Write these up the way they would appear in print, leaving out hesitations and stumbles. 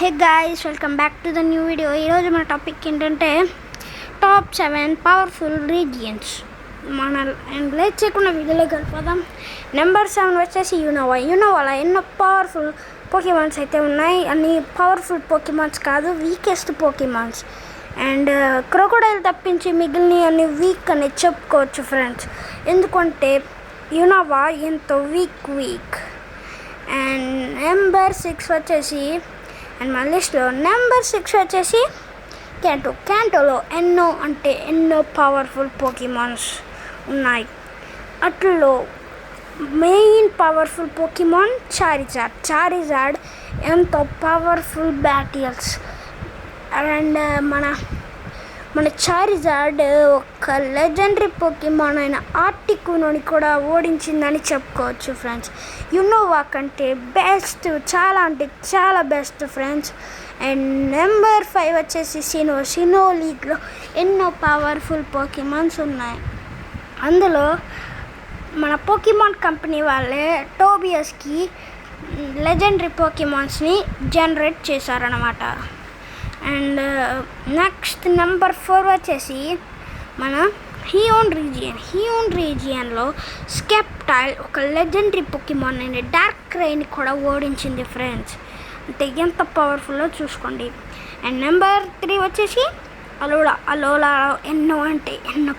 Hey guys, welcome back to the new video. ఈరోజు మన topic ఏంటంటే టాప్ 7 పవర్ఫుల్ రీజియన్స్. మన లేట్ చేయకుండా వీడియోలో కలిపోదాం. నెంబర్ 7 వచ్చేసి యూనోవాలో ఎన్నో పవర్ఫుల్ పోకీమాన్స్ అయితే ఉన్నాయి. అన్ని పవర్ఫుల్ పోకీమాన్స్ కాదు, వీకెస్ట్ పోకీమాన్స్. అండ్ క్రొకోడైల్ తప్పించి మిగిలిన అన్ని వీక్ అని చెప్పుకోవచ్చు ఫ్రెండ్స్. ఎందుకంటే యూనోవా ఎంతో వీక్. అండ్ నెంబర్ 6 వచ్చేసి అండ్ మన లిస్ట్లో నెంబర్ 6 వచ్చేసి క్యాంటోలో ఎన్నో పవర్ఫుల్ పోకీమాన్స్ ఉన్నాయి. అట్లలో మెయిన్ పవర్ఫుల్ పోకీమాన్ చారిజార్డ్ ఎంతో పవర్ఫుల్ బ్యాటిల్స్. అండ్ మన చారిజార్డ్ ఒక లెజెండరీ పోకీమాన్ అయిన ఆర్టికునోని కూడా ఓడించిందని చెప్పుకోవచ్చు ఫ్రెండ్స్. యూనోవా కంటే బెస్ట్, చాలా అంటే చాలా బెస్ట్ ఫ్రెండ్స్. అండ్ నెంబర్ 5 వచ్చేసి సినో లీగ్లో ఎన్నో పవర్ఫుల్ పోకీమాన్స్ ఉన్నాయి. అందులో మన పోకీమాన్ కంపెనీ వాళ్ళే టోబియస్కి లెజెండరీ పోకీమాన్స్ని జనరేట్ చేశారన్నమాట. అండ్ నెక్స్ట్ నెంబర్ 4 వచ్చేసి మన హియోన్ రీజియన్లో స్కెప్టైల్ ఒక లెజెండరీ పోకీమాన్ అయిన డార్క్ రైని కూడా ఓడించింది ఫ్రెండ్స్. అంటే ఎంత పవర్ఫుల్లో చూసుకోండి. అండ్ నెంబర్ 3 వచ్చేసి అలోలా ఎన్నో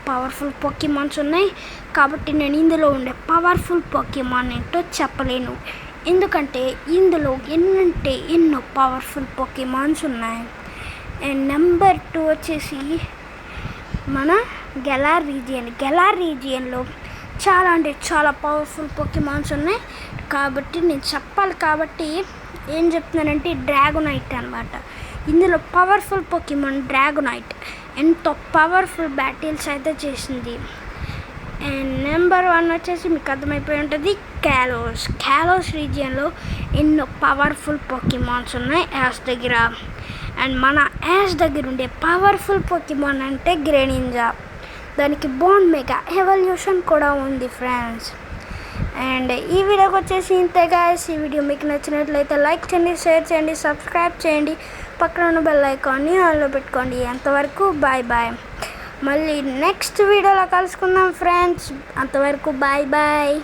పవర్ఫుల్ పోకీమాన్స్ ఉన్నాయి. కాబట్టి నేను ఇందులో ఉండే పవర్ఫుల్ పోకీమాన్ ఏంటో చెప్పలేను, ఎందుకంటే ఇందులో ఎన్నో పవర్ఫుల్ పోకీమాన్స్ ఉన్నాయి. అండ్ నెంబర్ 2 వచ్చేసి మన గెలార్ రీజియన్లో చాలా అంటే చాలా పవర్ఫుల్ పోకీమాన్స్ ఉన్నాయి. కాబట్టి నేను చెప్పాలి, కాబట్టి ఏం చెప్తున్నానంటే డ్రాగోనైట్ అనమాట. ఇందులో పవర్ఫుల్ పోకీమాన్ డ్రాగోనైట్ ఎంతో పవర్ఫుల్ బ్యాటిల్స్ అయితే చేసింది. అండ్ నెంబర్ 1 వచ్చేసి మీకు అర్థమైపోయి ఉంటుంది, క్యాలోస్ రీజియన్లో ఎన్నో పవర్ఫుల్ పోకీమాన్స్ ఉన్నాయి యాష్ దగ్గర. అండ్ మన యాష్ దగ్గర ఉండే పవర్ఫుల్ పోకీమాన్ అంటే గ్రెనింజా. దానికి బోన్ మెగా ఎవల్యూషన్ కూడా ఉంది ఫ్రెండ్స్. అండ్ ఈ వీడియోకి వచ్చేసి ఇంతే గాయ్స్. ఈ వీడియో మీకు నచ్చినట్లయితే లైక్ చేయండి, షేర్ చేయండి, సబ్స్క్రైబ్ చేయండి, పక్కన ఉన్న బెల్ ఐకాన్ని ఆన్లో పెట్టుకోండి. అంతవరకు బాయ్. మళ్ళీ నెక్స్ట్ వీడియోలో కలుసుకుందాం ఫ్రెండ్స్. అంతవరకు బాయ్.